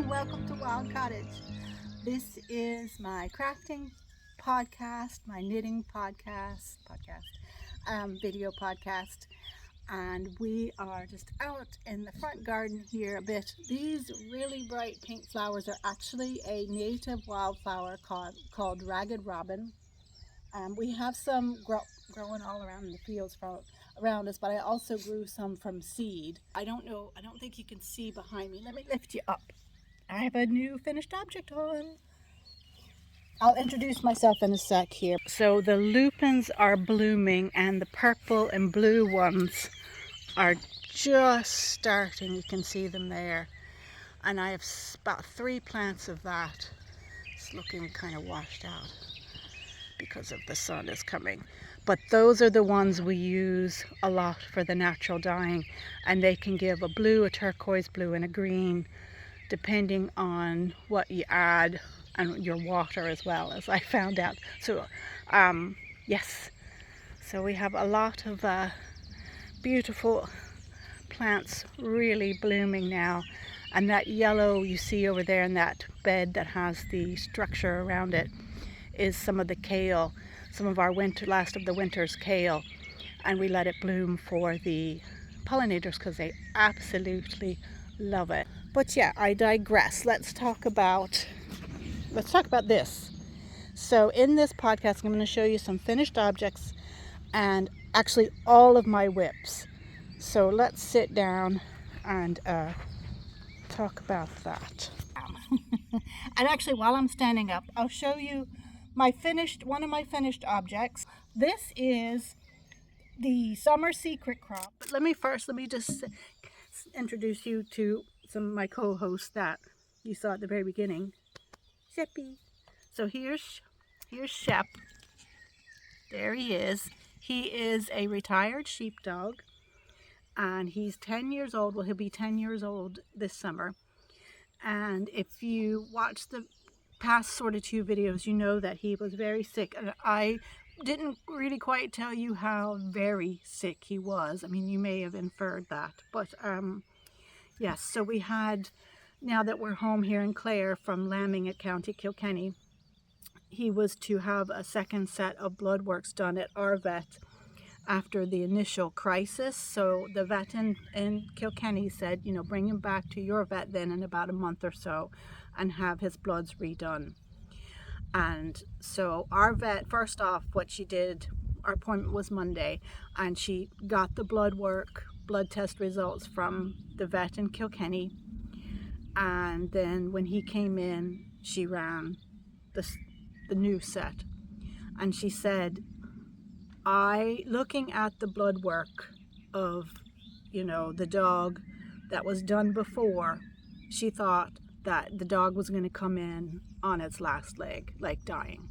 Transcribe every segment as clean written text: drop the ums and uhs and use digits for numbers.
welcome to Wild Cottage. This is my crafting podcast, my knitting video podcast, and we are just out in the front garden here a bit. These really bright pink flowers are actually a native wildflower called ragged robin. We have some growing all around the fields around us, but I also grew some from seed. I don't think you can see behind me. Let me lift you up. I have a new finished object on. I'll introduce myself in a sec here. So the lupins are blooming and the purple and blue ones are just starting. You can see them there. And I have about 3 plants of that. It's looking kind of washed out because of the sun is coming. But those are the ones we use a lot for the natural dyeing, and they can give a blue, a turquoise blue, and a green, depending on what you add and your water as well, as I found out. So yes, so we have a lot of beautiful plants really blooming now. And that yellow you see over there in that bed that has the structure around it is some of the kale, some of our last of the winter's kale, and we let it bloom for the pollinators because they absolutely love it. But yeah, I digress. Let's talk about this. So in this podcast, I'm going to show you some finished objects and actually all of my whips. So let's sit down and talk about that. And actually, while I'm standing up, I'll show you one of my finished objects. This is the summer secret crop. But let me just introduce you to some of my co-hosts that you saw at the very beginning. Sheppy. So here's Shep. There he is. He is a retired sheepdog, and he's 10 years old. Well, he'll be 10 years old this summer. And if you watch the past sort of 2 videos, you know that he was very sick. And I didn't really quite tell you how very sick he was. I mean, you may have inferred that. But yes, so we had, now that we're home here in Clare from lambing at County Kilkenny, he was to have a second set of blood works done at our vet after the initial crisis. So the vet in Kilkenny said, bring him back to your vet then in about a month or so and have his bloods redone. And so our vet, first off, what she did, our appointment was Monday, and she got the blood test results from the vet in Kilkenny. And then when he came in, she ran the new set. And she said, looking at the blood work of, the dog that was done before, she thought that the dog was going to come in on its last leg, like dying.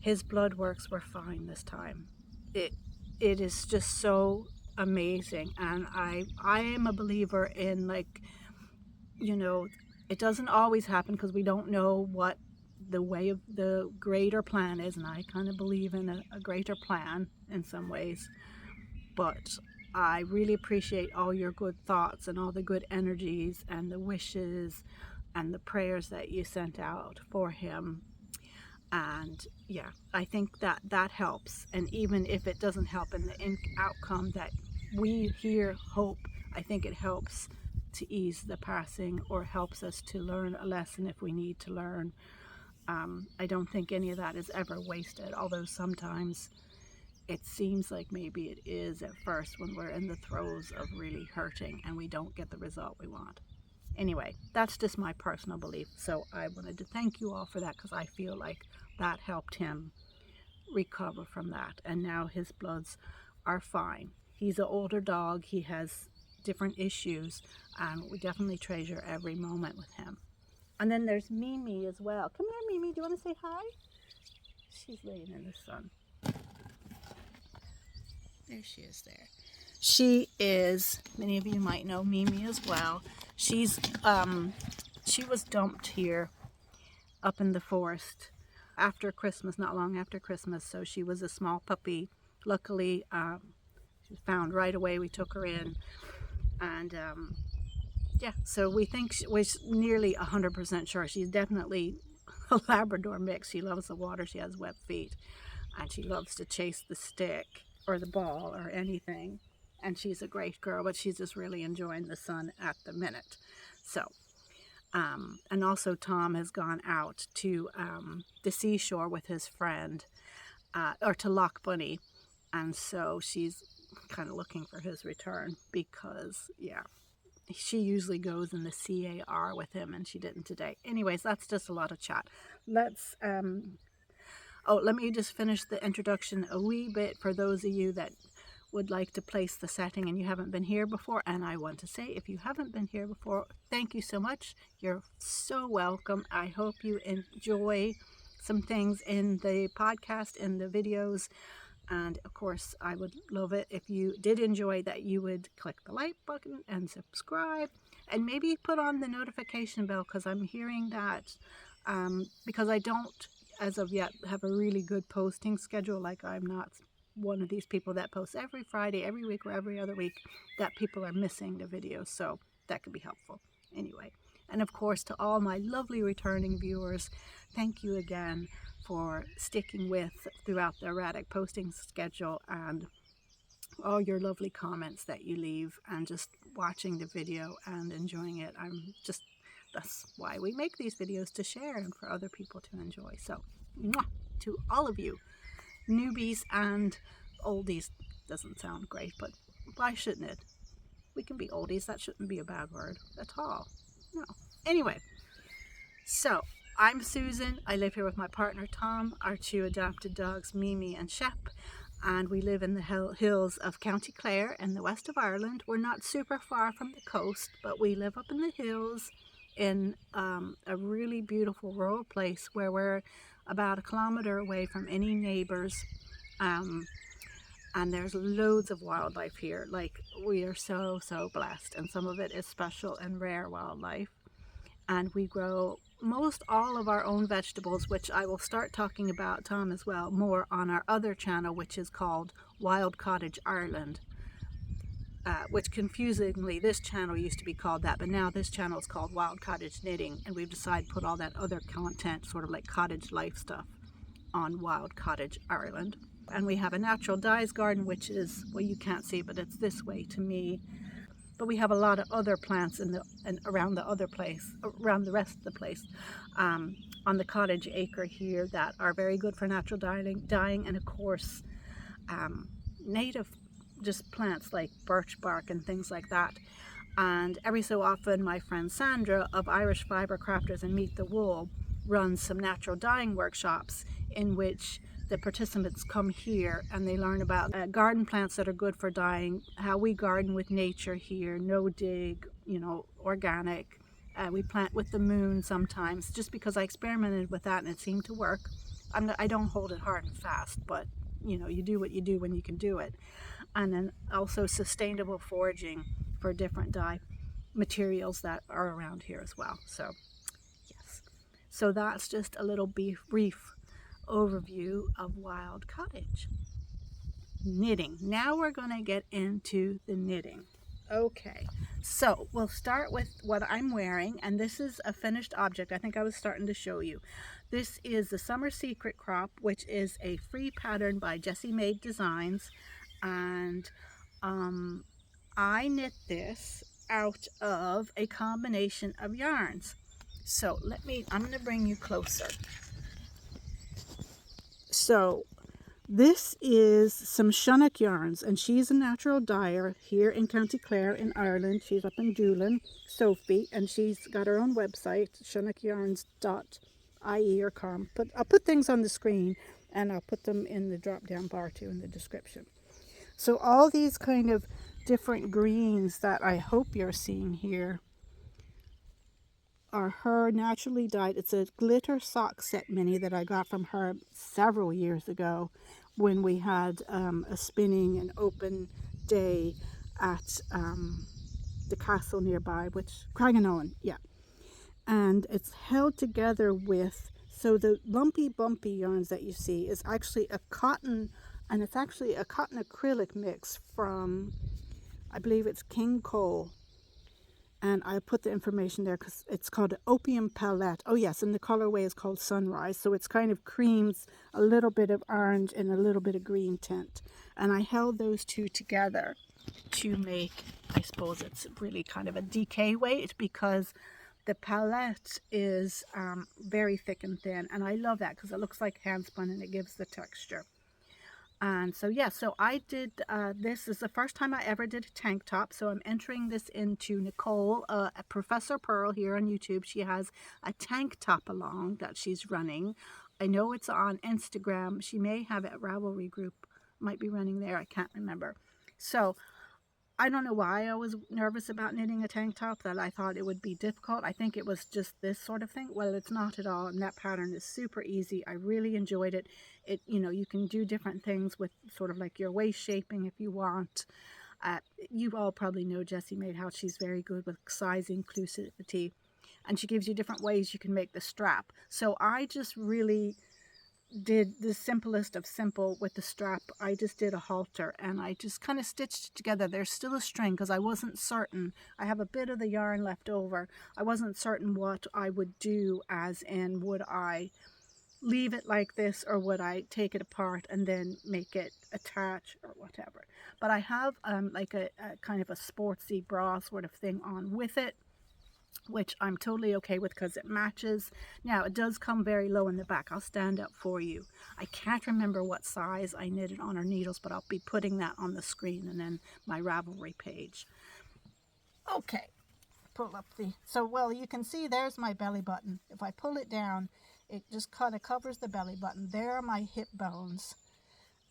His blood works were fine this time. It is just so amazing. And I am a believer in, it doesn't always happen because we don't know what the way of the greater plan is, and I kind of believe in a greater plan in some ways. But I really appreciate all your good thoughts and all the good energies and the wishes and the prayers that you sent out for him. And yeah, I think that helps. And even if it doesn't help in the outcome that we here hope, I think it helps to ease the passing or helps us to learn a lesson if we need to learn. I don't think any of that is ever wasted, although sometimes it seems like maybe it is at first when we're in the throes of really hurting and we don't get the result we want. Anyway, that's just my personal belief. So I wanted to thank you all for that because I feel like that helped him recover from that. And now his bloods are fine. He's an older dog. He has different issues, and we definitely treasure every moment with him. And then there's Mimi as well. Come here, Mimi. Do you want to say hi? She's laying in the sun. There she is there. She is, many of you might know Mimi as well. She was dumped here up in the forest after Christmas, not long after Christmas. So she was a small puppy. Luckily, she was found right away. We took her in, and yeah, so we think we're nearly 100% sure she's definitely a Labrador mix. She loves the water, she has web feet, and she loves to chase the stick or the ball or anything. And she's a great girl, but she's just really enjoying the sun at the minute. So, and also Tom has gone out to the seashore with his friend, or to Loch Bunny, and so she's kind of looking for his return because, yeah, she usually goes in the CAR with him, and she didn't today. Anyways, that's just a lot of chat. Let's let me just finish the introduction a wee bit for those of you that would like to place the setting and you haven't been here before. And I want to say, if you haven't been here before, thank you so much. You're so welcome. I hope you enjoy some things in the podcast, in the videos. And of course, I would love it if you did enjoy that you would click the like button and subscribe, and maybe put on the notification bell, because I'm hearing that because I don't, as of yet, have a really good posting schedule. Like, I'm not one of these people that posts every Friday, every week, or every other week, that people are missing the videos. So that could be helpful. Anyway, and of course, to all my lovely returning viewers, thank you again for sticking with throughout the erratic posting schedule, and all your lovely comments that you leave, and just watching the video and enjoying it. That's why we make these videos, to share and for other people to enjoy. So, mwah, to all of you, newbies and oldies. Doesn't sound great, but why shouldn't it? We can be oldies. That shouldn't be a bad word at all. No. Anyway, so I'm Susan. I live here with my partner Tom, our two adopted dogs Mimi and Shep, and we live in the hills of County Clare in the west of Ireland. We're not super far from the coast, but we live up in the hills in a really beautiful rural place where we're about 1 kilometer away from any neighbors, and there's loads of wildlife here. Like, we are so blessed, and some of it is special and rare wildlife. And we grow most all of our own vegetables, which I will start talking about, Tom, as well, more on our other channel, which is called Wild Cottage Ireland, which confusingly, this channel used to be called that, but now this channel is called Wild Cottage Knitting, and we've decided to put all that other content, sort of like cottage life stuff, on Wild Cottage Ireland. And we have a natural dyes garden, which is, well, you can't see, but it's this way to me. But we have a lot of other plants around the other place, around the rest of the place, on the cottage acre here, that are very good for natural dyeing, and of course native just plants like birch bark and things like that. And every so often my friend Sandra of Irish Fibre Crafters and Meet the Wool runs some natural dyeing workshops in which the participants come here and they learn about garden plants that are good for dyeing, how we garden with nature here, no dig, organic. We plant with the moon sometimes, just because I experimented with that and it seemed to work. I don't hold it hard and fast, but you do what you do when you can do it. And then also sustainable foraging for different dye materials that are around here as well. So yes, so that's just a little brief overview of Wild Cottage. Knitting. Now we're going to get into the knitting. Okay, so we'll start with what I'm wearing, and this is a finished object. I think I was starting to show you. This is the Summer Secret Crop, which is a free pattern by Jessie Maed Designs, and I knit this out of a combination of yarns. So I'm going to bring you closer. So this is some Shunnock yarns, and she's a natural dyer here in County Clare in Ireland. She's up in Doolin, Sophie, and she's got her own website, shunnockYarns.ie or com. But I'll put things on the screen, and I'll put them in the drop down bar too in the description. So all these kind of different greens that I hope you're seeing here are her naturally dyed. It's a glitter sock set mini that I got from her several years ago when we had a spinning and open day at the castle nearby, which Craigenone, yeah. And it's held together with, so the lumpy bumpy yarns that you see is actually a cotton, and it's actually a cotton acrylic mix from, I believe it's King Cole. and I put the information there because it's called an opium palette. Oh yes, and the colorway is called Sunrise. So it's kind of creams, a little bit of orange and a little bit of green tint. And I held those two together to make, I suppose it's really kind of a decay weight, because the palette is very thick and thin. And I love that because it looks like hand spun and it gives the texture. And so yeah, so I did this is the first time I ever did a tank top, so I'm entering this into Nicole, Professor Pearl here on YouTube. She has a tank top along that she's running. I know it's on Instagram. She may have it at Ravelry group, might be running there, I can't remember. So I don't know why I was nervous about knitting a tank top, that I thought it would be difficult. I think it was just this sort of thing. Well, it's not at all, and that pattern is super easy. I really enjoyed it. It, you know, you can do different things with sort of like your waist shaping if you want. You all probably know Jessie Maed, how she's very good with size inclusivity, and she gives you different ways you can make the strap. So I just really did the simplest of simple with the strap. I just did a halter and I just kind of stitched it together. There's still a string because I wasn't certain. I have a bit of the yarn left over. I wasn't certain what I would do, as in would I leave it like this or would I take it apart and then make it attach or whatever. But I have like a kind of a sportsy bra sort of thing on with it, which I'm totally okay with because it matches. Now, it does come very low in the back. I'll stand up for you. I can't remember what size I knitted on her needles, but I'll be putting that on the screen and then my Ravelry page. Okay, pull up the... So, well, you can see there's my belly button. If I pull it down, it just kind of covers the belly button. There are my hip bones.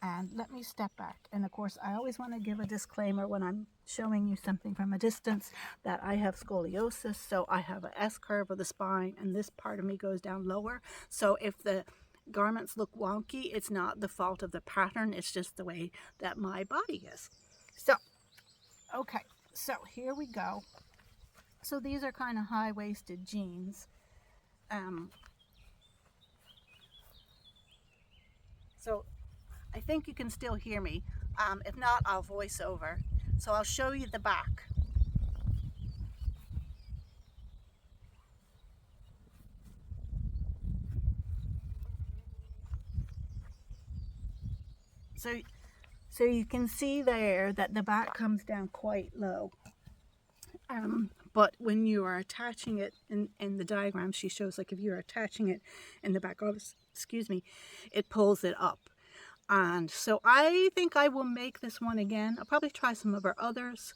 And let me step back. And of course, I always want to give a disclaimer when I'm showing you something from a distance that I have scoliosis. So I have an S curve of the spine and this part of me goes down lower. So if the garments look wonky, it's not the fault of the pattern. It's just the way that my body is. So, okay. So here we go. So these are kind of high-waisted jeans. So I think you can still hear me. If not, I'll voice over. So I'll show you the back. So you can see there that the back comes down quite low. But when you are attaching it in the diagram she shows, like if you're attaching it in the back, excuse me, it pulls it up. And so I think I will make this one again. I'll probably try some of our others.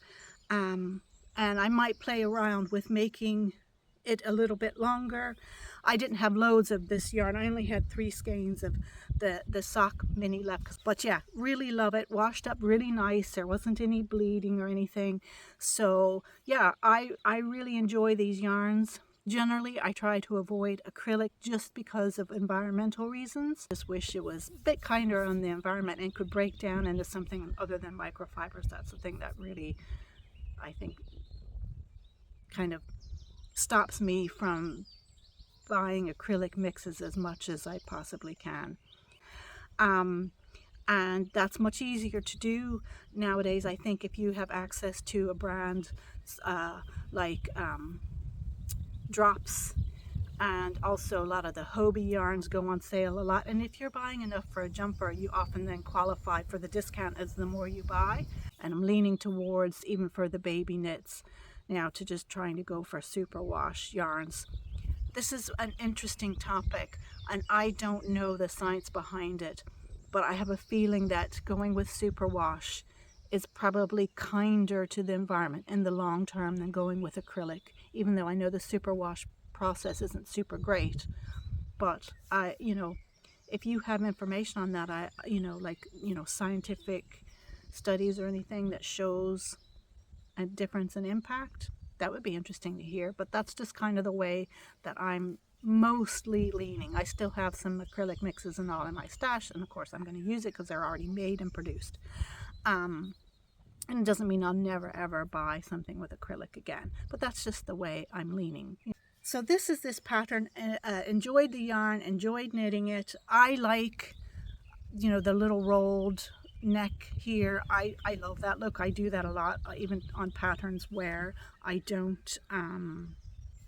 And I might play around with making it a little bit longer. I didn't have loads of this yarn. I only had 3 skeins of the sock mini left. But yeah, really love it. Washed up really nice. There wasn't any bleeding or anything. So yeah, I really enjoy these yarns. Generally, I try to avoid acrylic just because of environmental reasons. Just wish it was a bit kinder on the environment and could break down into something other than microfibers. That's the thing that really, I think, kind of stops me from buying acrylic mixes as much as I possibly can. And that's much easier to do nowadays. I think if you have access to a brand like Drops, and also a lot of the Hobie yarns go on sale a lot, and if you're buying enough for a jumper, you often then qualify for the discount as the more you buy. And I'm leaning towards, even for the baby knits now, to just trying to go for superwash yarns. This is an interesting topic and I don't know the science behind it, but I have a feeling that going with superwash is probably kinder to the environment in the long term than going with acrylic, even though I know the superwash process isn't super great. But you know, if you have information on that, scientific studies or anything that shows a difference in impact, that would be interesting to hear. But that's just kind of the way that I'm mostly leaning. I still have some acrylic mixes and all in my stash, and of course I'm going to use it because they're already made and produced. And it doesn't mean I'll never ever buy something with acrylic again, but that's just the way I'm leaning. So this is this pattern. Enjoyed the yarn, enjoyed knitting it. I like, you know, the little rolled neck here, I love that look. I do that a lot, even on patterns where I don't,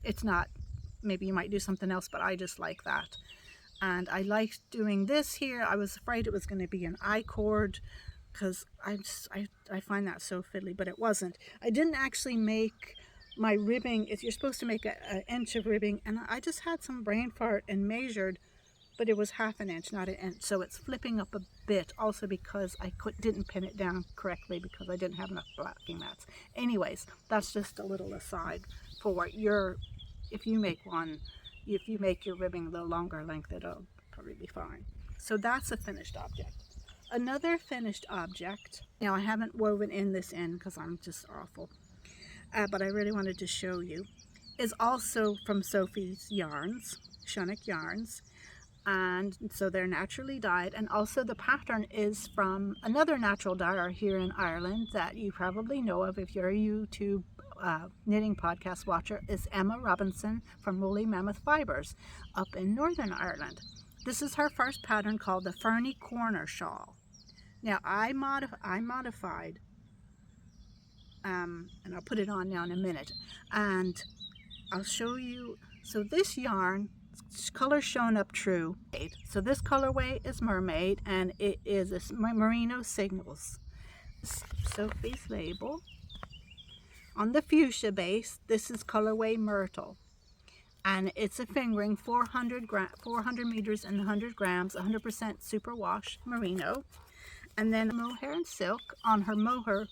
it's not, maybe you might do something else, but I just like that. And I liked doing this here. I was afraid it was going to be an I-cord because I find that so fiddly, but it wasn't. I didn't actually make my ribbing. If you're supposed to make an inch of ribbing, and I just had some brain fart and measured, but it was half an inch, not an inch. So it's flipping up a bit, also because I didn't pin it down correctly because I didn't have enough blocking mats. Anyways, that's just a little aside for if you make your ribbing a little longer length, it'll probably be fine. So that's a finished object. Another finished object, now I haven't woven in this in because I'm just awful, but I really wanted to show you, is also from Sophie's Yarns, Shunnock Yarns. And so they're naturally dyed, and also the pattern is from another natural dyer here in Ireland that you probably know of if you're a YouTube knitting podcast watcher, is Emma Robinson from Woolly Mammoth Fibres up in Northern Ireland. This is her first pattern called the Ferny Corner Shawl. Now I modified, and I'll put it on now in a minute, and I'll show you. So this yarn, color shown up true. So this colorway is Mermaid, and it is a Merino Signals. Sophie's label. On the fuchsia base, this is colorway Myrtle, and it's a fingering 400 meters and 100 grams, 100% superwash merino. And then mohair and silk on her mohair,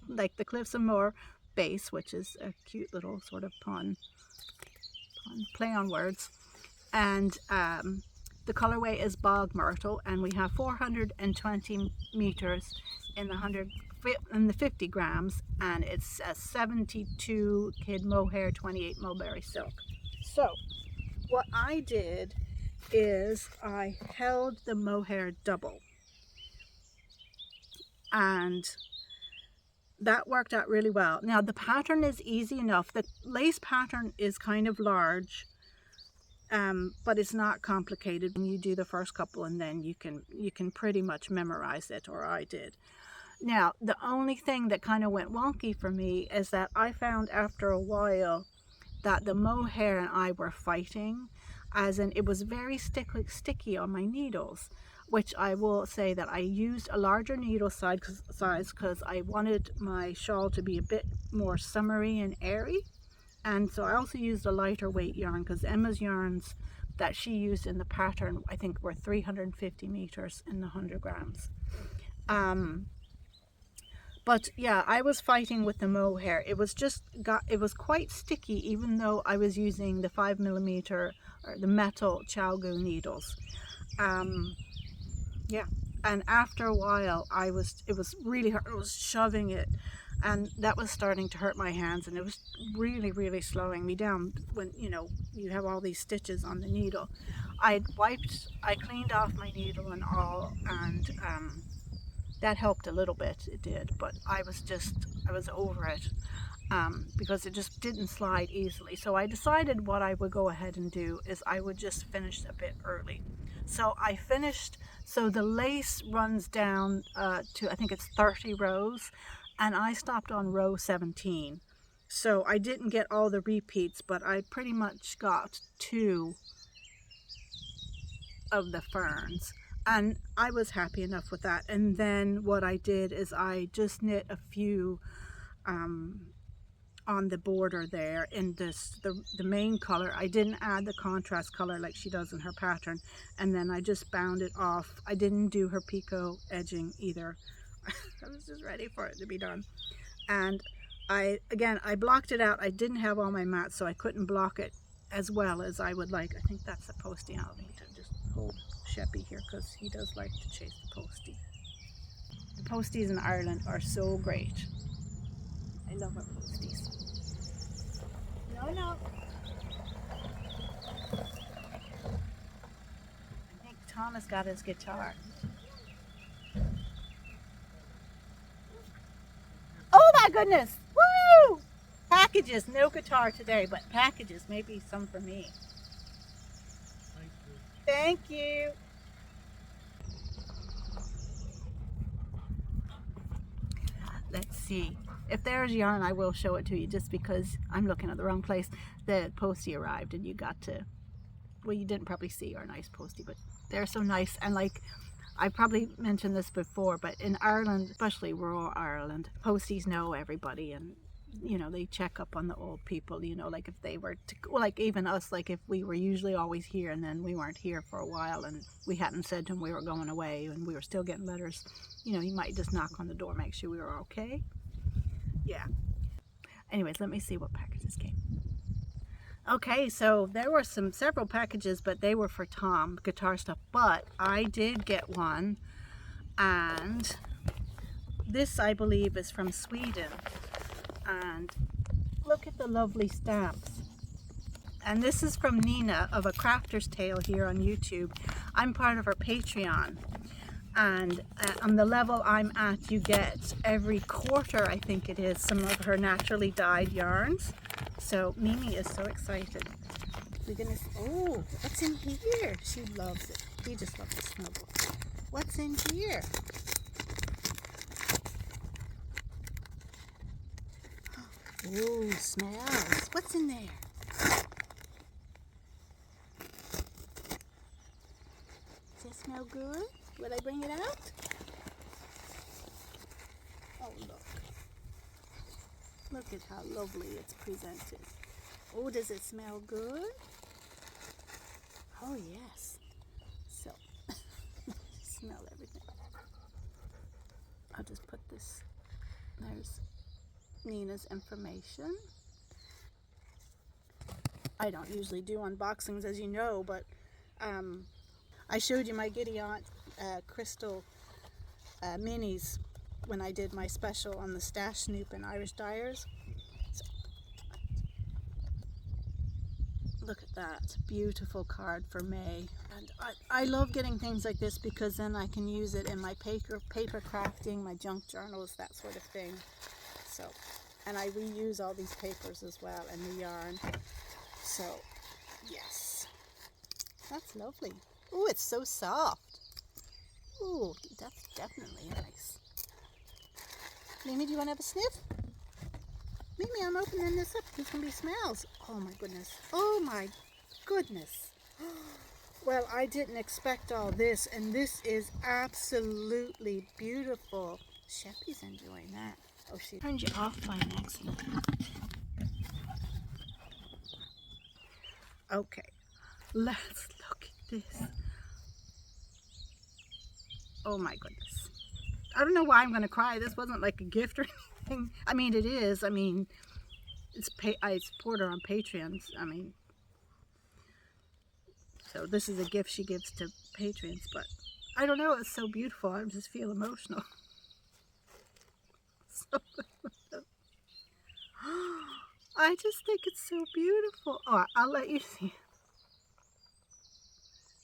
like the Cliffs of Moher base, which is a cute little sort of pun play on words. And the colorway is Bog Myrtle, and we have 420 meters in the 50 grams, and it's a 72 kid mohair, 28 mulberry silk. So what I did is I held the mohair double, and that worked out really well. Now the pattern is easy enough. The lace pattern is kind of large, but it's not complicated. When you do the first couple, and then you can pretty much memorize it, or I did. Now the only thing that kind of went wonky for me is that I found after a while that the mohair and I were fighting, as in it was very sticky on my needles, which I will say that I used a larger needle size because I wanted my shawl to be a bit more summery and airy. And so I also used a lighter weight yarn because Emma's yarns that she used in the pattern, I think, were 350 meters in the 100 grams. But yeah, I was fighting with the mohair. It was quite sticky, even though I was using the 5mm or the metal Chalgu needles. Yeah, and after a while, it was really hard. I was shoving it, and that was starting to hurt my hands, and it was really, really slowing me down when, you have all these stitches on the needle. I cleaned off my needle and all, and that helped a little bit, it did, but I was over it, because it just didn't slide easily. So I decided what I would go ahead and do is I would just finish a bit early. So I finished, so the lace runs down to, I think it's 30 rows, and I stopped on row 17. So I didn't get all the repeats, but I pretty much got 2 of the ferns. And I was happy enough with that. And then what I did is I just knit a few on the border there in the main color. I didn't add the contrast color like she does in her pattern. And then I just bound it off. I didn't do her picot edging either. I was just ready for it to be done. And I blocked it out. I didn't have all my mats, so I couldn't block it as well as I would like. I think that's a postie. I'll need to just hold Sheppy here because he does like to chase the postie. The posties in Ireland are so great. I love our posties. No. I think Thomas got his guitar. Oh my goodness! Woo! Packages, no guitar today, but packages, maybe some for me. Thank you. see. If there's yarn, I will show it to you, just because I'm looking at the wrong place. The postie arrived and you got to, well, you didn't probably see our nice postie, but they're so nice. And like, I probably mentioned this before, but in Ireland, especially rural Ireland, posties know everybody, and you know, they check up on the old people, you know, like if they were to, like even us, like if we were usually always here and then we weren't here for a while and we hadn't said to them we were going away and we were still getting letters, you know, you might just knock on the door, make sure we were okay. Yeah. Anyways, let me see what packages came. Okay, so there were several packages, but they were for Tom, guitar stuff, but I did get one, and this I believe is from Sweden. And look at the lovely stamps. And this is from Nina of A Crafter's Tale here on YouTube. I'm part of her Patreon. And on the level I'm at, you get every quarter, I think it is, some of her naturally dyed yarns. So Mimi is so excited. We're gonna, oh, what's in here? She loves it. He just loves to snuggle. What's in here? Ooh, smells. What's in there? Does it smell good? Will I bring it out? Oh, look. Look at how lovely it's presented. Oh, does it smell good? Oh, yes. So, smell everything. I'll just put this. There's Nina's information. I don't usually do unboxings, as you know, but I showed you my Giddy Aunt crystal minis when I did my special on the Stash Snoop and Irish Dyers. So, look at that beautiful card for May. And I love getting things like this because then I can use it in my paper crafting, my junk journals, that sort of thing. So, and I reuse all these papers as well and the yarn. So, yes, that's lovely. Oh, it's so soft. Oh, that's definitely nice. Mimi, do you want to have a sniff? Mimi, I'm opening this up. There's going to be smells. Oh my goodness. Oh my goodness. Well, I didn't expect all this, and this is absolutely beautiful. Sheppy's enjoying that. Oh, she turned you off by an accident. Okay, let's look at this. Oh my goodness. I don't know why I'm going to cry. This wasn't like a gift or anything. I mean, it is. I mean, I support her on Patreon. I mean, so this is a gift she gives to patrons, but I don't know. It's so beautiful. I just feel emotional. So, I just think it's so beautiful. Oh, I'll let you see.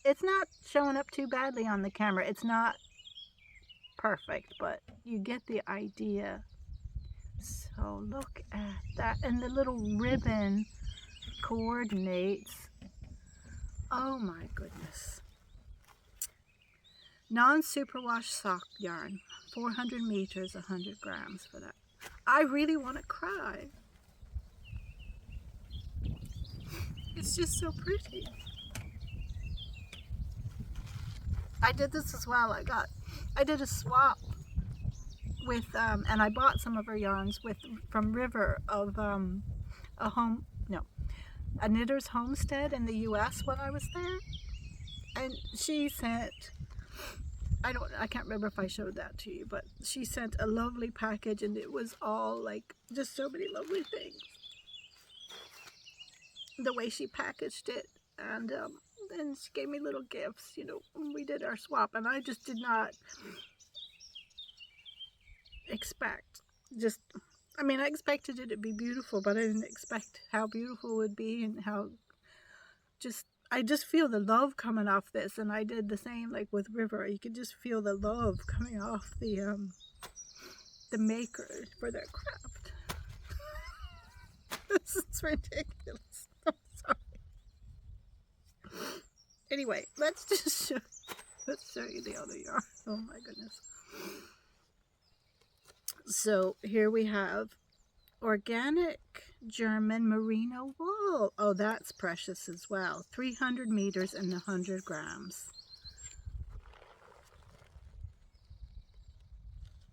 It's not showing up too badly on the camera. It's not perfect, but you get the idea. So look at that. And the little ribbon coordinates. Oh my goodness. Non-superwash sock yarn. 400 meters, 100 grams for that. I really want to cry. It's just so pretty. I did this as well. I did a swap with, and I bought some of her yarns from River of a knitter's homestead in the U.S. when I was there, and she sent. I can't remember if I showed that to you, but she sent a lovely package, and it was all like just so many lovely things. The way she packaged it, and then she gave me little gifts, you know, when we did our swap, and I just did not expect, I mean, I expected it to be beautiful, but I didn't expect how beautiful it would be, and how I just feel the love coming off this. And I did the same like with River. You could just feel the love coming off the maker for their craft. This is ridiculous. I'm sorry. Anyway, let's show you the other yarn. Oh my goodness. So here we have organic German merino wool. Oh, that's precious as well. 300 meters and 100 grams.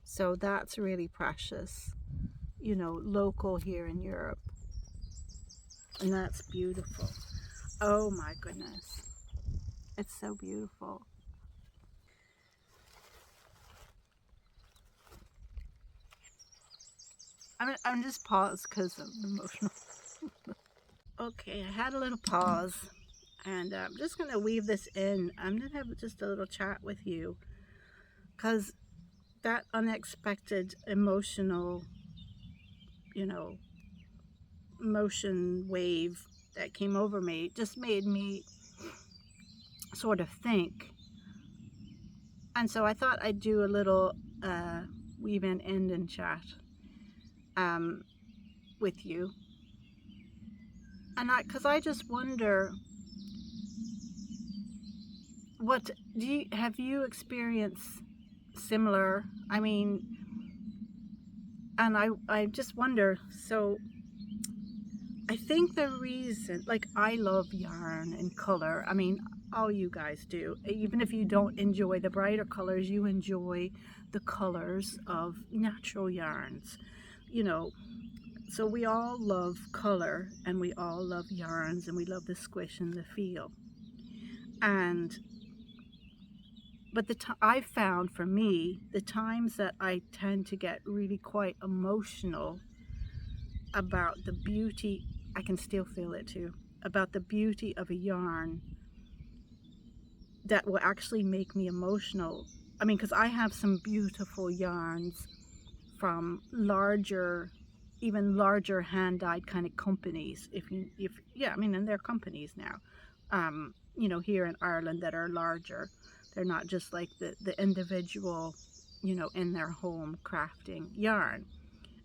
So that's really precious, you know, local here in Europe. And that's beautiful. Oh my goodness. It's so beautiful. I'm just paused because I'm emotional. Okay, I had a little pause, and I'm just going to weave this in. I'm going to have just a little chat with you because that unexpected emotional, you know, motion wave that came over me just made me sort of think. And so I thought I'd do a little weave in end and chat with you. And because I just wonder, what have you experienced similar? I mean, and I just wonder, so I think the reason, like, I love yarn and color. I mean, all you guys do. Even if you don't enjoy the brighter colors, you enjoy the colors of natural yarns, you know. So we all love color, and we all love yarns, and we love the squish and the feel. And but I found, for me, the times that I tend to get really quite emotional about the beauty, I can still feel it too, about the beauty of a yarn that will actually make me emotional. I mean, because I have some beautiful yarns from larger, even larger hand-dyed kind of companies. Yeah, I mean, and they're companies now, you know, here in Ireland, that are larger. They're not just like the individual, you know, in their home crafting yarn.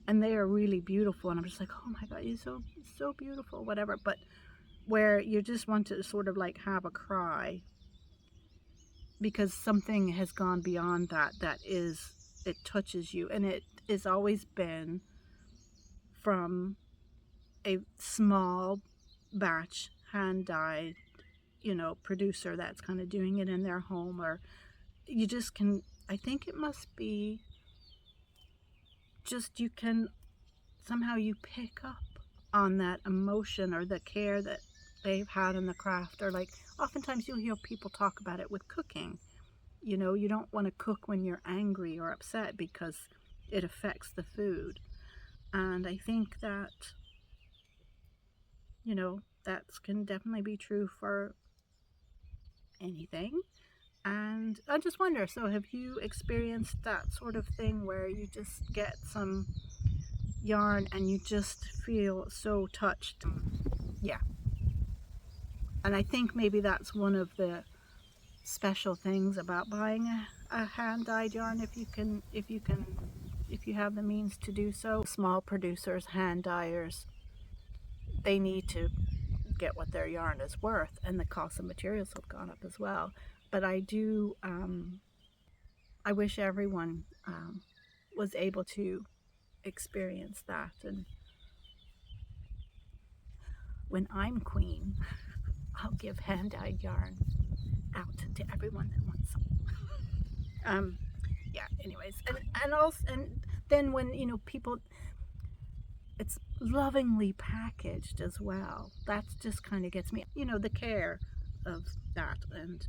And they are really beautiful. And I'm just like, oh my God, you're so beautiful, whatever. But where you just want to sort of like have a cry because something has gone beyond that, it touches you. And it has always been from a small batch hand dyed, you know, producer that's kind of doing it in their home. Or you just can, I think it must be just, you can somehow, you pick up on that emotion or the care that they've had in the craft. Or like, oftentimes you'll hear people talk about it with cooking. You know, you don't want to cook when you're angry or upset because it affects the food. And I think that, you know, that can definitely be true for anything. And I just wonder, so have you experienced that sort of thing where you just get some yarn and you just feel so touched? Yeah. And I think maybe that's one of the special things about buying a hand-dyed yarn, if you have the means to do so. Small producers, hand dyers, they need to get what their yarn is worth, and the cost of materials have gone up as well. But I do, I wish everyone was able to experience that. And when I'm queen, I'll give hand-dyed yarn out to everyone that wants some. Yeah, anyways, and also, and then when, you know, people, it's lovingly packaged as well. That just kind of gets me, you know, the care of that. And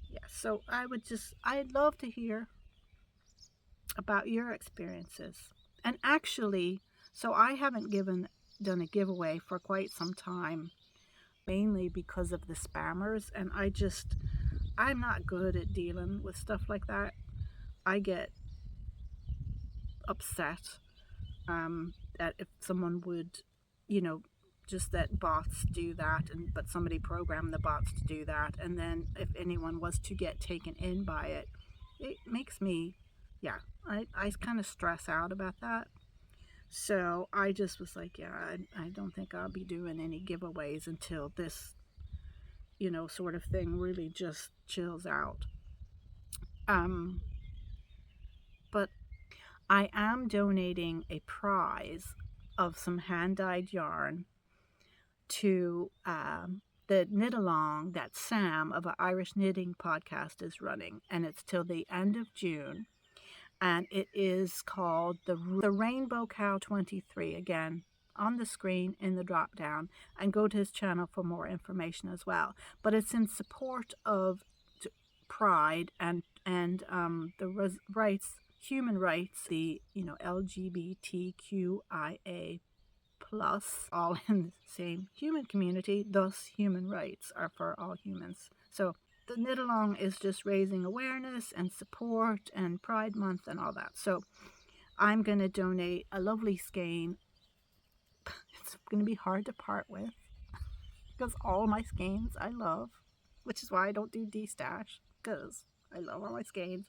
yeah, so I'd love to hear about your experiences. And actually, so I haven't done a giveaway for quite some time, mainly because of the spammers. And I'm not good at dealing with stuff like that. I get upset that if someone would, you know, just that bots do that, but somebody programmed the bots to do that, and then if anyone was to get taken in by it, it makes me, yeah, I kind of stress out about that. So I just was like, yeah, I don't think I'll be doing any giveaways until this, you know, sort of thing really just chills out. Um, but I am donating a prize of some hand-dyed yarn to the knit along that Sam of an Irish Knitting podcast is running, and it's till the end of June. And it is called the Rainbow KAL 23. Again, on the screen in the drop down, and go to his channel for more information as well. But it's in support of pride and the rights, human rights, the LGBTQIA plus, all in the same human community. Thus, human rights are for all humans. So the knit along is just raising awareness and support and Pride Month and all that. So I'm going to donate a lovely skein. It's going to be hard to part with because all my skeins I love, which is why I don't do D-stash, because I love all my skeins.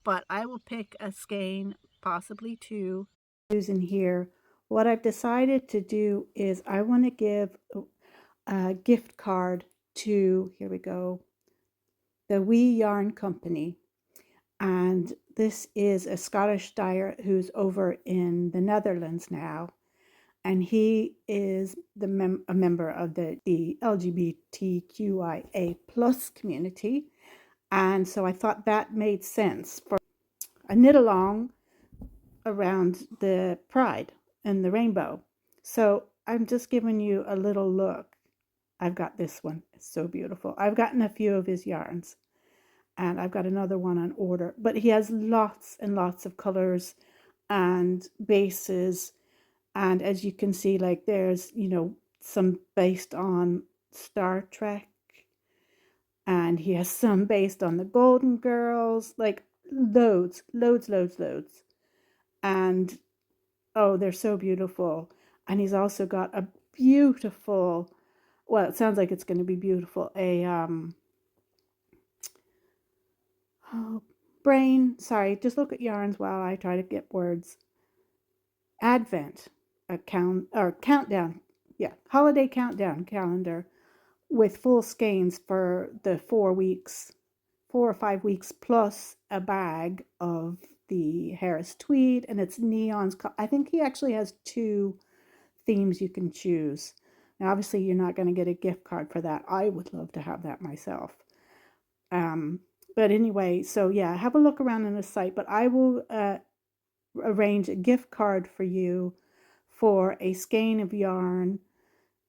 But I will pick a skein, possibly two, using here. What I've decided to do is I want to give a gift card to, here we go, the Wee Yarn Company. And this is a Scottish dyer who's over in the Netherlands now. And he is a member of the LGBTQIA plus community. And so I thought that made sense for a knit along around the pride and the rainbow. So I'm just giving you a little look. I've got this one. It's so beautiful. I've gotten a few of his yarns, and I've got another one on order. But he has lots and lots of colors and bases. And as you can see, like there's, some based on Star Trek. And he has some based on the Golden Girls. Like loads. And oh, they're so beautiful. And he's also got a beautiful, well, it sounds like it's going to be beautiful, just look at yarns while I try to get words. Advent, countdown, holiday countdown calendar with full skeins for the 4 or 5 weeks, plus a bag of the Harris tweed, and it's neons. I think he actually has 2 themes you can choose. Now, obviously, you're not going to get a gift card for that. I would love to have that myself. But anyway, so yeah, have a look around on the site. But I will arrange a gift card for you for a skein of yarn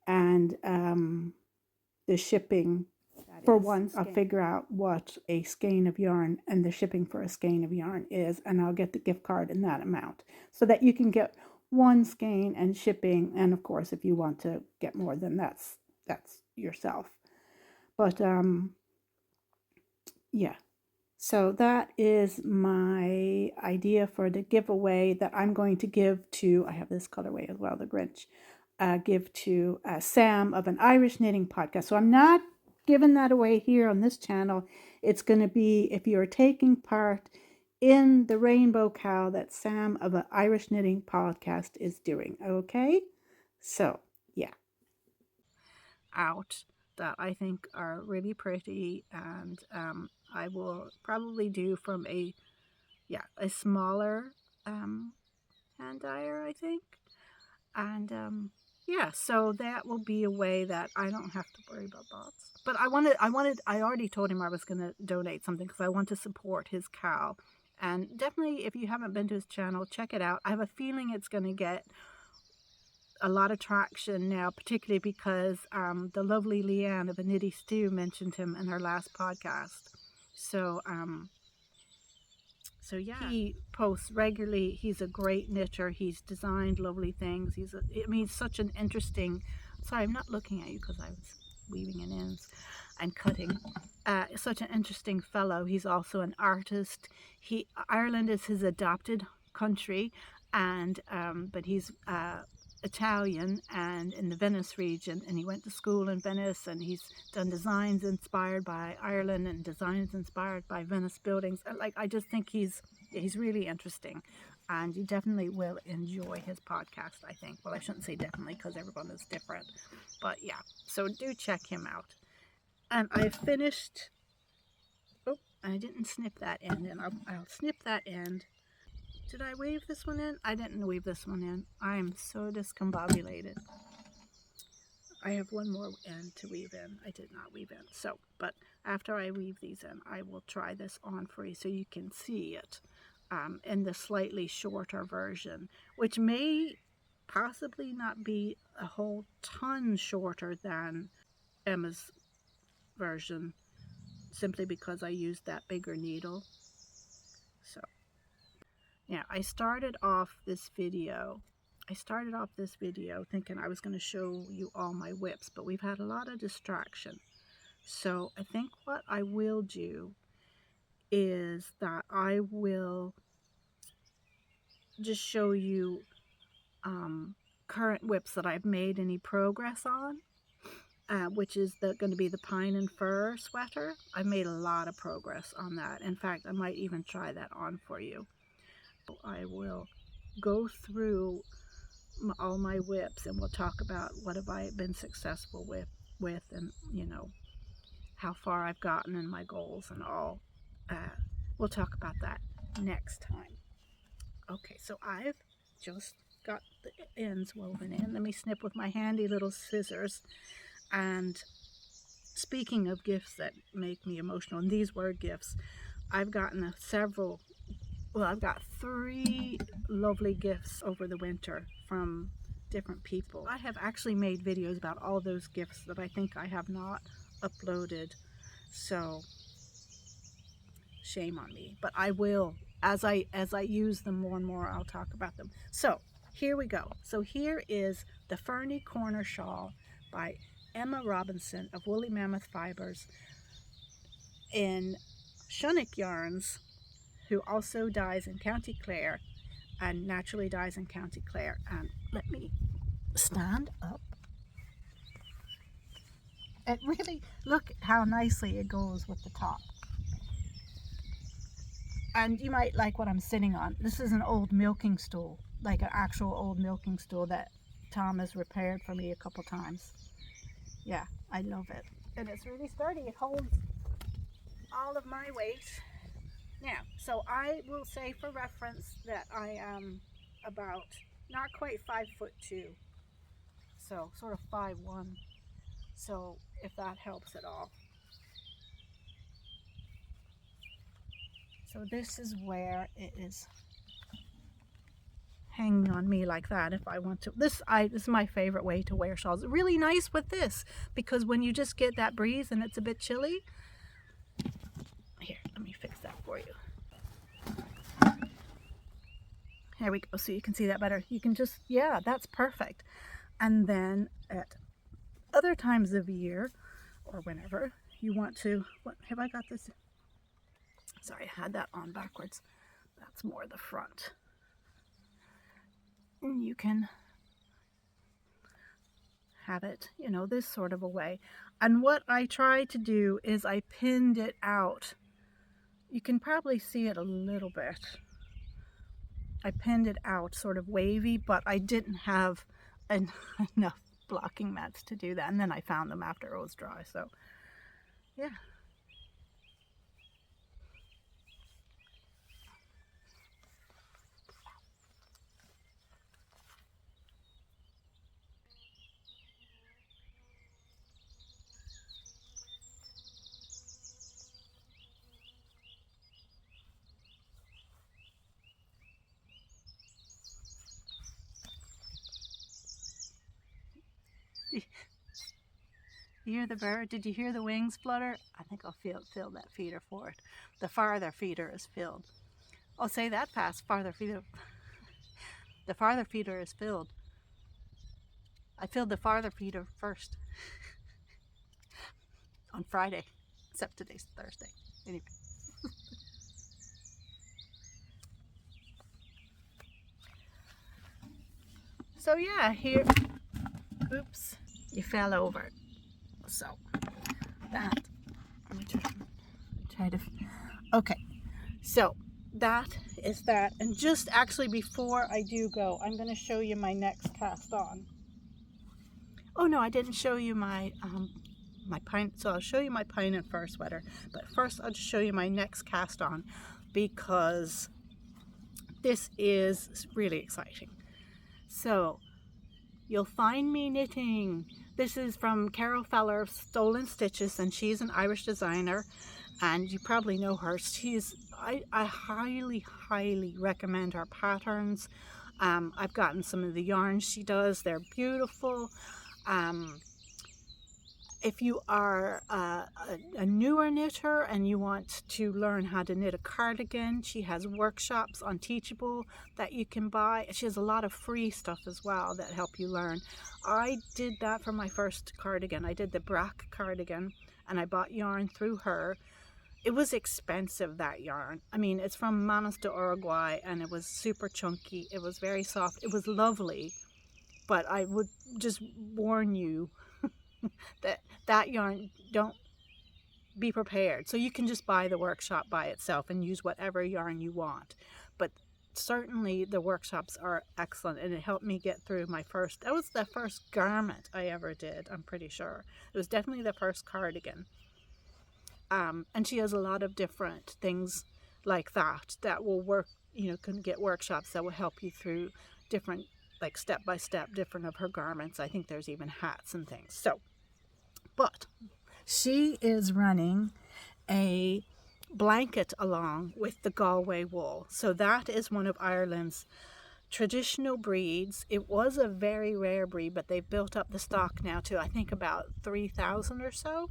and the shipping. For once, I'll figure out what a skein of yarn and the shipping for a skein of yarn is, and I'll get the gift card in that amount so that you can get 1 skein and shipping. And of course, if you want to get more, then that's yourself. But yeah, so that is my idea for the giveaway that I'm going to give to, I have this colorway as well, the Grinch, give to Sam of an Irish Knitting podcast. So I'm not giving that away here on this channel. It's going to be if you're taking part in the Rainbow KAL that Sam of an Irish Knitting podcast is doing. Okay, so yeah, out that I think are really pretty, and I will probably do from a smaller hand dyer, I think. And yeah, so that will be a way that I don't have to worry about bots. But I already told him I was going to donate something because I want to support his KAL. And definitely, if you haven't been to his channel, check it out. I have a feeling it's going to get a lot of traction now, particularly because the lovely Leanne of a Nitty Stew mentioned him in her last podcast. So yeah, he posts regularly. He's a great knitter. He's designed lovely things. He's such an interesting. Sorry, I'm not looking at you because I was weaving in ends and cutting. Such an interesting fellow. He's also an artist. Ireland is his adopted country, and but he's Italian and in the Venice region, and he went to school in Venice, and he's done designs inspired by Ireland and designs inspired by Venice buildings. Like, I just think he's really interesting, and you definitely will enjoy his podcast, I think. Well, I shouldn't say definitely because everyone is different, but yeah, so do check him out. And I finished, oh, I didn't snip that end, and I'll snip that end. Did I weave this one in? I didn't weave this one in. I am so discombobulated. I have one more end to weave in. I did not weave in. So, but after I weave these in, I will try this on for you so you can see it in the slightly shorter version, which may possibly not be a whole ton shorter than Emma's version, simply because I used that bigger needle. So, yeah, I started off this video thinking I was going to show you all my whips, but we've had a lot of distraction. So I think what I will do is that I will just show you current whips that I've made any progress on, which is going to be the Pine and Fir sweater. I've made a lot of progress on that. In fact, I might even try that on for you. I will go through all my whips and we'll talk about what have I been successful with and, you know, how far I've gotten in my goals and all. We'll talk about that next time. Okay, so I've just got the ends woven in. Let me snip with my handy little scissors. And speaking of gifts that make me emotional, and these were gifts, I've gotten I've got 3 lovely gifts over the winter from different people. I have actually made videos about all those gifts that I think I have not uploaded, so shame on me, but I will. As I use them more and more, I'll talk about them. So here we go. So here is the Ferny Corner Shawl by Emma Robinson of Woolly Mammoth Fibers in Shunnick Yarns, who also dyes in County Clare and naturally dyes in County Clare. And let me stand up. It really, look how nicely it goes with the top. And you might like what I'm sitting on. This is an old milking stool, like an actual old milking stool that Tom has repaired for me a couple times. Yeah, I love it. And it's really sturdy. It holds all of my weight. Now, so I will say for reference that I am about not quite 5'2", so sort of 5'1", so if that helps at all. So this is where it is hanging on me like that if I want to. This is my favorite way to wear shawls. Really nice with this, because when you just get that breeze and it's a bit chilly. Here, let me fix that for you. There we go, so you can see that better. You can just, yeah, that's perfect. And then at other times of year, or whenever you want to, what have I got this? Sorry, I had that on backwards. That's more the front. And you can have it, you know, this sort of a way. And what I tried to do is I pinned it out. You can probably see it a little bit. I pinned it out sort of wavy, but I didn't have enough blocking mats to do that. And then I found them after it was dry. So, yeah. You hear the bird? Did you hear the wings flutter? I think I'll fill that feeder for it. The farther feeder is filled. I'll say that fast. Farther feeder. The farther feeder is filled. I filled the farther feeder first on Friday, except today's Thursday. Anyway. So yeah, here. Oops, you fell over. So that, let me try to, okay, so that is that. And just actually before I do go, I'm going to show you my next cast on. Oh no, I didn't show you my pine, so I'll show you my Pine and Fir sweater, but first I'll just show you my next cast on, because this is really exciting. So you'll find me knitting. This is from Carol Feller of Stolen Stitches, and she's an Irish designer, and you probably know her. I highly recommend her patterns. I've gotten some of the yarns she does. They're beautiful. If you are a newer knitter and you want to learn how to knit a cardigan, she has workshops on Teachable that you can buy. She has a lot of free stuff as well that help you learn. I did that for my first cardigan. I did the Brack cardigan, and I bought yarn through her. It was expensive, that yarn. I mean, it's from Manos de Uruguay, and it was super chunky. It was very soft. It was lovely, but I would just warn you that yarn, don't be prepared. So you can just buy the workshop by itself and use whatever yarn you want. But certainly the workshops are excellent, and it helped me get through my first, that was the first garment I ever did, I'm pretty sure. It was definitely the first cardigan. And she has a lot of different things like that will work, you know, can get workshops that will help you through different, like step by step, different of her garments. I think there's even hats and things. So, but she is running a blanket along with the Galway wool. So that is one of Ireland's traditional breeds. It was a very rare breed, but they've built up the stock now to, I think, about 3,000 or so.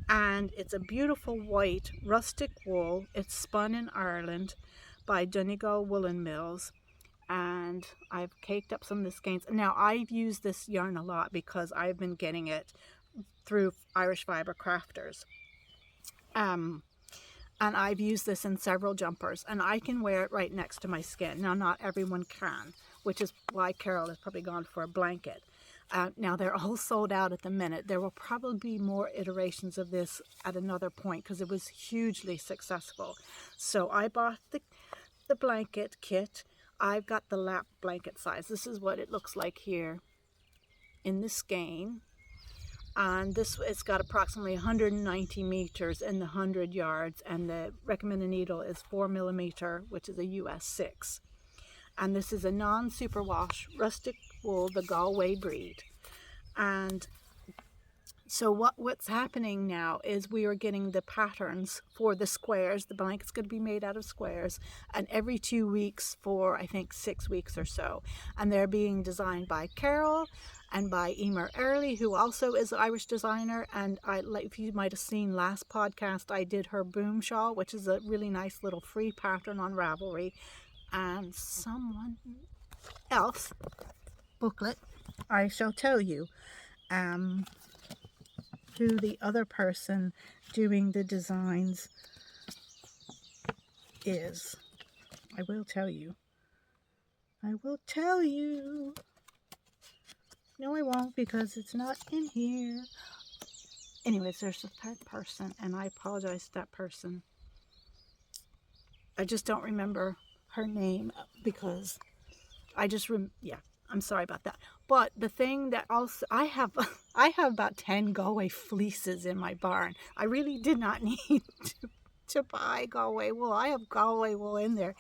And it's a beautiful white rustic wool. It's spun in Ireland by Donegal Woolen Mills, and I've caked up some of the skeins. Now, I've used this yarn a lot because I've been getting it through Irish Fibre Crafters, and I've used this in several jumpers, and I can wear it right next to my skin. Now, not everyone can, which is why Carol has probably gone for a blanket. Now, they're all sold out at the minute. There will probably be more iterations of this at another point because it was hugely successful. So I bought the blanket kit. I've got the lap blanket size. This is what it looks like here in the skein. And it's got approximately 190 meters in the 100 yards, and the recommended needle is 4mm, which is a US 6. And this is a non-superwash rustic wool, the Galway breed. And so what's happening now is we are getting the patterns for the squares. The blanket's going to be made out of squares, and every 2 weeks for, I think, 6 weeks or so. And they're being designed by Carol and by Emer Early, who also is an Irish designer. And if you might have seen last podcast, I did her boom shawl, which is a really nice little free pattern on Ravelry. And someone else booklet, I shall tell you who the other person doing the designs is. I will tell you. No, I won't, because it's not in here. Anyways, there's a third person, and I apologize to that person. I just don't remember her name because I'm sorry about that. But the thing that also, I have about 10 Galway fleeces in my barn. I really did not need to buy Galway wool. I have Galway wool in there,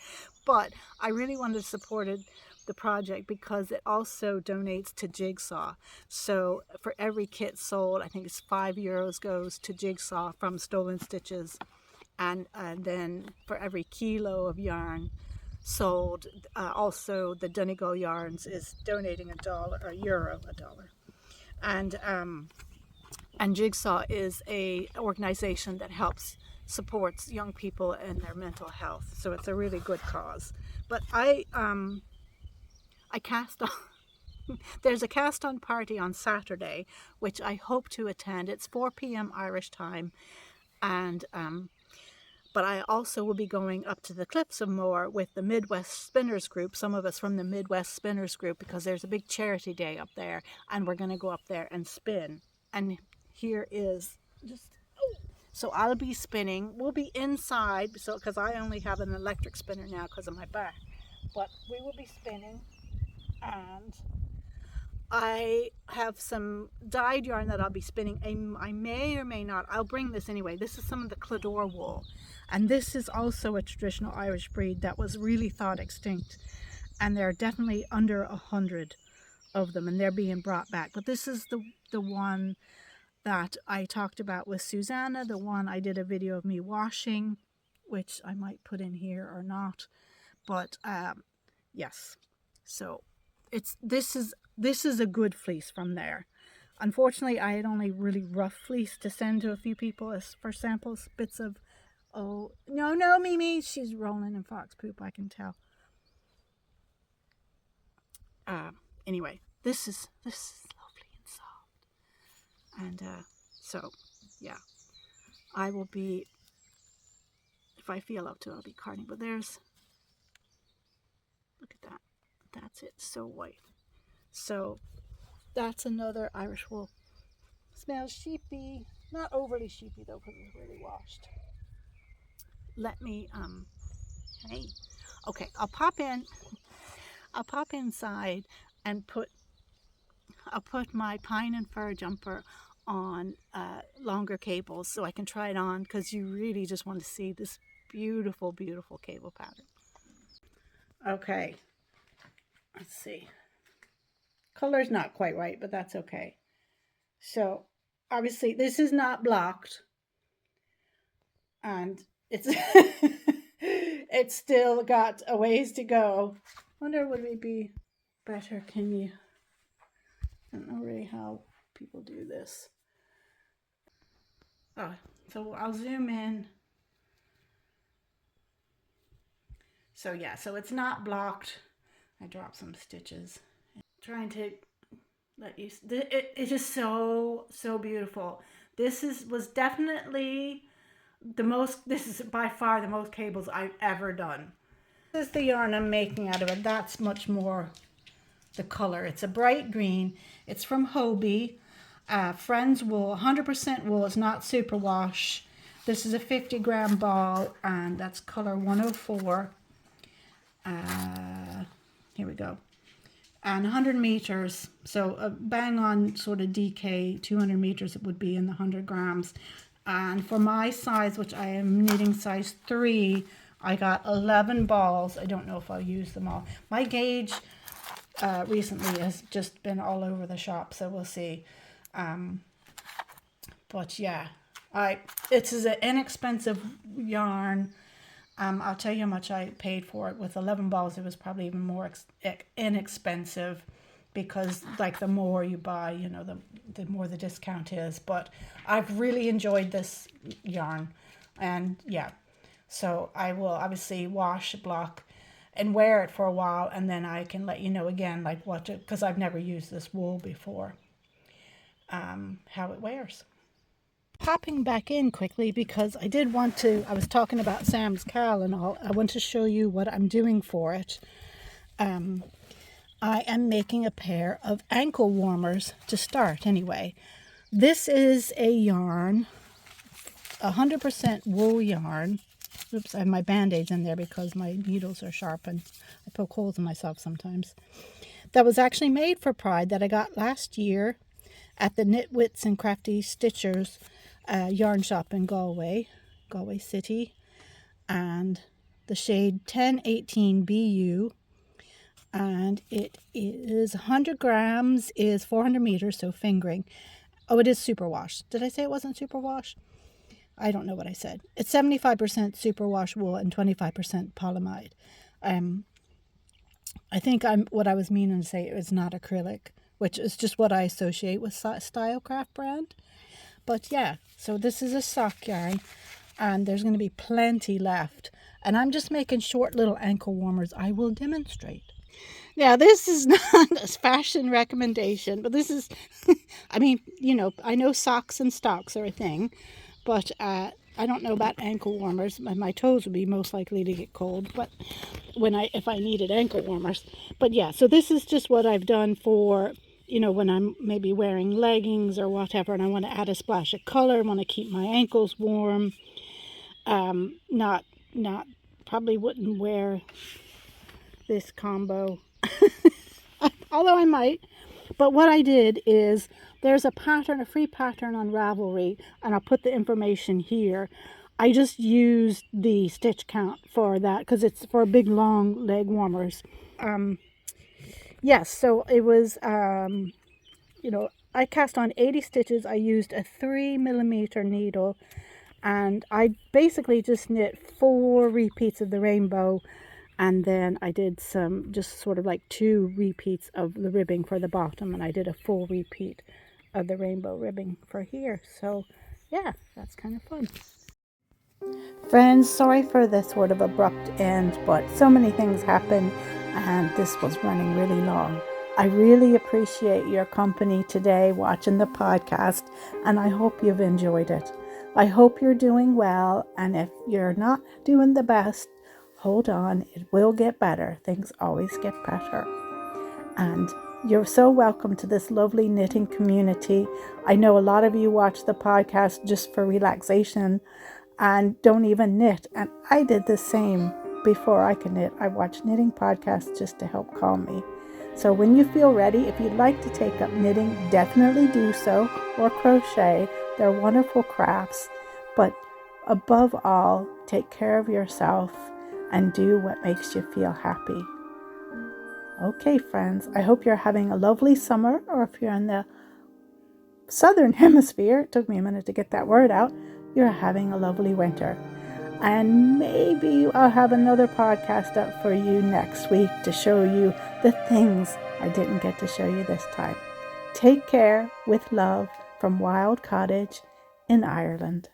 but I really wanted to support the project because it also donates to Jigsaw. So for every kit sold, I think it's €5 goes to Jigsaw from Stolen Stitches, and then for every kilo of yarn sold, also the Donegal Yarns is donating €1, and Jigsaw is a organization that supports young people and their mental health, so it's a really good cause. But I cast on there's a cast on party on Saturday, which I hope to attend. It's 4 p.m. Irish time, and but I also will be going up to the Cliffs of Moher with the Midwest Spinners Group, some of us from the Midwest Spinners Group, because there's a big charity day up there, and we're going to go up there and spin. And here is so I'll be spinning. We'll be inside, so because I only have an electric spinner now because of my back. But we will be spinning, and I have some dyed yarn that I'll be spinning. I may or may not, I'll bring this anyway. This is some of the Clodagh wool. And this is also a traditional Irish breed that was really thought extinct. And there are definitely under 100 of them, and they're being brought back. But this is the one that I talked about with Susanna, the one I did a video of me washing, which I might put in here or not. But yes, so this is a good fleece from there. Unfortunately, I had only really rough fleece to send to a few people as for samples, bits of, oh, no, Mimi, she's rolling in fox poop, I can tell. Anyway, this is lovely and soft. And so, yeah, I will be, if I feel up to it, I'll be carding. But there's, look at that. That's it, so white. So that's another Irish wool. Smells sheepy, not overly sheepy though, because it's really washed. Let me hey, okay, I'll pop inside and I'll put my Pine and Fir jumper on longer cables so I can try it on, because you really just want to see this beautiful, beautiful cable pattern. Okay, let's see. Color's not quite right, but that's okay. So obviously this is not blocked, and it's it's still got a ways to go. Wonder, would it be better? Can you? I don't know really how people do this. Oh, so I'll zoom in. So yeah, so it's not blocked. I dropped some stitches. Trying to let you, it is so beautiful. This was definitely the most, this is by far the most cables I've ever done. This is the yarn I'm making out of it. That's much more the color. It's a bright green. It's from Hobie. Friends wool, 100% wool. It's not superwash. This is a 50-gram ball, and that's color 104. Here we go. And 100 meters, so a bang on sort of DK, 200 meters it would be in the 100 grams. And for my size, which I am knitting size 3, I got 11 balls. I don't know if I'll use them all. My gauge recently has just been all over the shop, so we'll see. But yeah, it's an inexpensive yarn. I'll tell you how much I paid for it. With 11 balls, it was probably even more inexpensive, because like the more you buy, you know, the more the discount is. But I've really enjoyed this yarn, and yeah, so I will obviously wash, block, and wear it for a while, and then I can let you know again, like what to, because I've never used this wool before, how it wears. Popping back in quickly because I did want to, I was talking about Sam's KAL and all, I want to show you what I'm doing for it. I am making a pair of ankle warmers to start anyway. This is a yarn, 100% wool yarn. Oops, I have my band-aids in there because my needles are sharp and I poke holes in myself sometimes. That was actually made for Pride, that I got last year at the Knitwits and Crafty Stitchers yarn shop in Galway City, and the shade 1018 BU, and it is 100 grams is 400 meters, so fingering. Oh, it is superwash. Did I say it wasn't superwash? I don't know what I said. It's 75% superwash wool and 25% polyamide. I think what I was meaning to say is not acrylic, which is just what I associate with Stylecraft brand. But yeah, so this is a sock yarn, and there's going to be plenty left. And I'm just making short little ankle warmers. I will demonstrate. Now, this is not a fashion recommendation, but this is, I mean, you know, I know socks and stocks are a thing, but I don't know about ankle warmers. My toes would be most likely to get cold, but if I needed ankle warmers. But yeah, so this is just what I've done for, you know, when I'm maybe wearing leggings or whatever, and I want to add a splash of color, I want to keep my ankles warm. Probably wouldn't wear this combo, although I might. But what I did is, there's a pattern, a free pattern on Ravelry, and I'll put the information here. I just used the stitch count for that because it's for big long leg warmers. Yes, so it was, I cast on 80 stitches. I used a 3mm needle, and I basically just knit 4 repeats of the rainbow, and then I did some just sort of like 2 repeats of the ribbing for the bottom, and I did a full repeat of the rainbow ribbing for here. So yeah, that's kind of fun. Friends, sorry for this sort of abrupt end, but so many things happened and this was running really long. I really appreciate your company today watching the podcast, and I hope you've enjoyed it. I hope you're doing well, and if you're not doing the best, hold on, it will get better. Things always get better. And you're so welcome to this lovely knitting community. I know a lot of you watch the podcast just for relaxation and don't even knit. And I did the same before I could knit. I watched knitting podcasts just to help calm me. So when you feel ready, if you'd like to take up knitting, definitely do so, or crochet. They're wonderful crafts. But above all, take care of yourself and do what makes you feel happy. Okay, friends, I hope you're having a lovely summer, or if you're in the southern hemisphere, it took me a minute to get that word out, you're having a lovely winter. And maybe I'll have another podcast up for you next week to show you the things I didn't get to show you this time. Take care, with love, from Wild Cottage in Ireland.